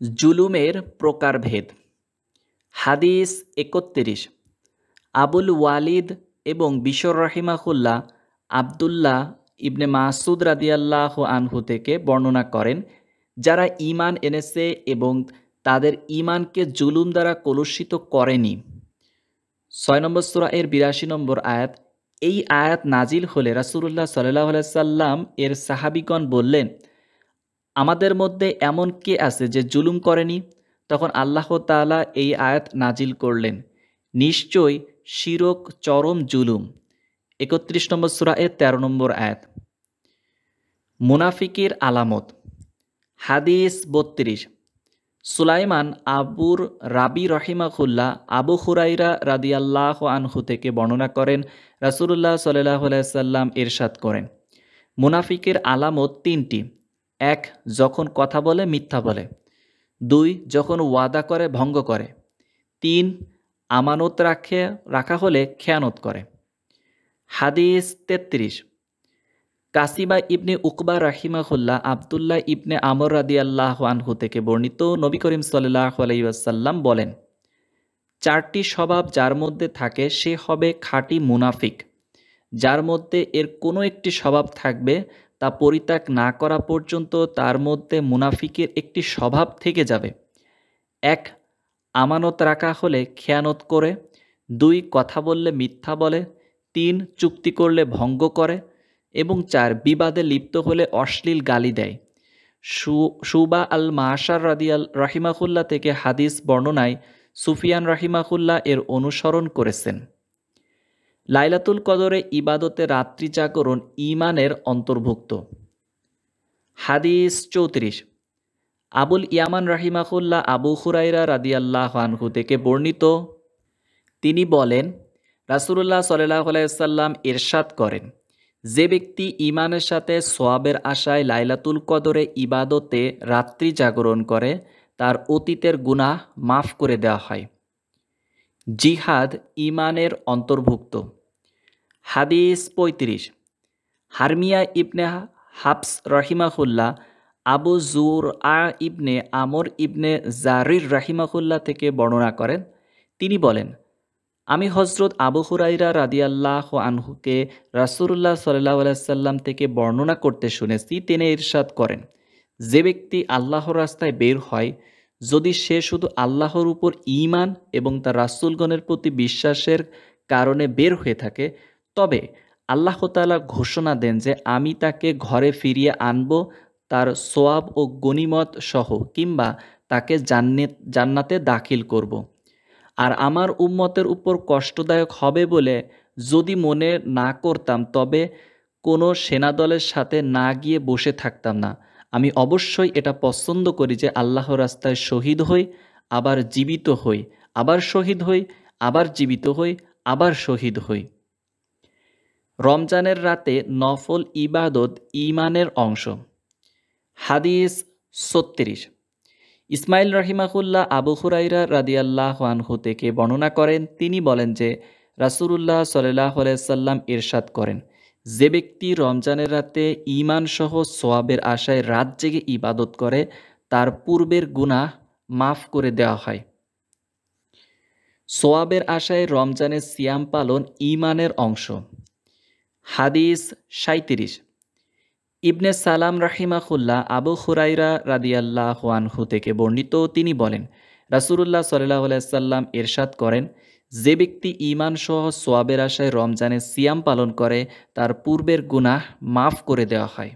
জুলুমের প্রকারভেদ। হাদিস ৩১। আবুল ওয়ালিদ এবং বিশর রাহিমাহুল্লাহ আবদুল্লাহ ইবনে মাসুদ রাদিয়াল্লাহু আনহু থেকে বর্ণনা করেন, যারা ঈমান এনেছে এবং তাদের ঈমানকে জুলুম দ্বারা কলুষিত করেনি। ৬ নম্বর সূরা এর ৮২ নম্বর আয়াত। এই আয়াত নাজিল হলে রাসূলুল্লাহ সাল্লাল্লাহু আলাইহি সাল্লাম এর সাহাবীগণ বললেন, আমাদের মধ্যে এমন কে আছে যে জুলুম করেনি? তখন আল্লাহ তাআলা এই আয়াত নাজিল করলেন, নিশ্চয়ই শিরক চরম জুলুম। ৩১ নম্বর সূরা এর ১৩ নম্বর আয়াত। মুনাফিকের আলামত। হাদিস ৩২। সুলাইমান আবুর রাবি রহিমাহুল্লাহ আবু হুরাইরা রাদিয়াল্লাহু আনহু থেকে বর্ণনা করেন, রাসূলুল্লাহ সাল্লাল্লাহু আলাইহি সাল্লাম ইরশাদ করেন, মুনাফিকের আলামত তিনটি। ১. যখন কথা বলে মিথ্যা বলে। ২. যখন ওয়াদা করে ভঙ্গ করে। ৩. আমানত রাখা হলে খেয়ানত করে। হাদিস ৩৩। কাসিবা ইবনে উকবা রাহিমাহুল্লাহ আবদুল্লাহ ইবনে আমর রাদিয়াল্লাহু আনহু থেকে বর্ণিত, নবী করিম সাল্লাল্লাহু আলাইহি ওয়াসাল্লাম বলেন, ৪টি স্বভাব যার মধ্যে থাকে সে হবে খাঁটি মুনাফিক। যার মধ্যে এর কোনো একটি স্বভাব থাকবে তা পরিত্যাগ না করা পর্যন্ত তার মধ্যে মুনাফিকের একটি স্বভাব থেকে যাবে। ১. আমানত রাখা হলে খেয়ানত করে। ২. কথা বললে মিথ্যা বলে। ৩. চুক্তি করলে ভঙ্গ করে। এবং ৪. বিবাদে লিপ্ত হলে অশ্লীল গালি দেয়। শুবা আল মাশার রাহিমাহুল্লাহ থেকে হাদিস বর্ণনায় সুফিয়ান রাহিমাহুল্লাহ এর অনুসরণ করেছেন। লাইলাতুল কদরে ইবাদতে রাত্রি জাগরণ ঈমানের অন্তর্ভুক্ত। হাদিস ৩৪। আবুল ইয়ামান রাহিমাহুল্লাহ আবু হুরাইরা রাদিয়াল্লাহু আনহু থেকে বর্ণিত, তিনি বলেন, রাসূলুল্লাহ সাল্লাল্লাহু আলাইহি ওয়াসাল্লাম ইরশাদ করেন, যে ব্যক্তি ঈমানের সাথে সওয়াবের আশায় লাইলাতুল কদরে ইবাদতে রাত্রি জাগরণ করে তার অতীতের গুনাহ মাফ করে দেওয়া হয়। জিহাদ ঈমানের অন্তর্ভুক্ত। হাদিস ৩৫। হারমিয়া ইবনে হাফস রাহিমাহুল্লাহ আবু যুরআ ইবনে আমর ইবনে জারির রাহিমাহুল্লাহ থেকে বর্ণনা করেন, তিনি বলেন, আমি হযরত আবু হুরাইরা রাদিয়াল্লাহু আনহুকে রাসূলুল্লাহ সাল্লাল্লাহু আলাইহি সাল্লাম থেকে বর্ণনা করতে শুনেছি। তিনি ইরশাদ করেন, যে ব্যক্তি আল্লাহর রাস্তায় বের হয়, যদি সে শুধু আল্লাহর উপর ঈমান এবং তার রাসূলগণের প্রতি বিশ্বাসের কারণে বের হয়ে থাকে, তবে আল্লাহ তাআলা ঘোষণা দেন যে আমি তাকে ঘরে ফিরিয়ে আনব তার সোয়াব ও গনিমত সহ, কিংবা তাকে জান্নাতে দাখিল করব। আর আমার উম্মতের উপর কষ্টদায়ক হবে বলে যদি মনে না করতাম, তবে কোনো সেনাদলের সাথে না গিয়ে বসে থাকতাম না। আমি অবশ্যই এটা পছন্দ করি যে আল্লাহর রাস্তায় শহীদ হই, আবার জীবিত হই, আবার শহীদ হই, আবার জীবিত হই, আবার শহীদ হই। রমজানের রাতে নফল ইবাদত ঈমানের অংশ। হাদিস ৩৬। ইসমাইল রাহিমাহুল্লাহ আবু হুরাইরা রাদিয়াল্লাহু আনহু থেকে বর্ণনা করেন, তিনি বলেন যে রাসূলুল্লাহ সাল্লাল্লাহু আলাইহি সাল্লাম ইরশাদ করেন, যে ব্যক্তি রমজানের রাতে ঈমান সহ সওয়াবের আশায় রাত জেগে ইবাদত করে তার পূর্বের গুনাহ মাফ করে দেওয়া হয়। সওয়াবের আশায় রমজানের সিয়াম পালন ঈমানের অংশ। হাদিস ৩৭। ইবনে সালাম রাহিমাহুল্লাহ আবু হুরাইরা রাদিয়াল্লাহু আনহু থেকে বর্ণিত, তিনি বলেন, রাসূলুল্লাহ সাল্লাল্লাহু আলাইহি সাল্লাম ইরশাদ করেন, যে ব্যক্তি ঈমান সহ সওয়াবের আশায় রমজানের সিয়াম পালন করে তার পূর্বের গুনাহ মাফ করে দেওয়া হয়।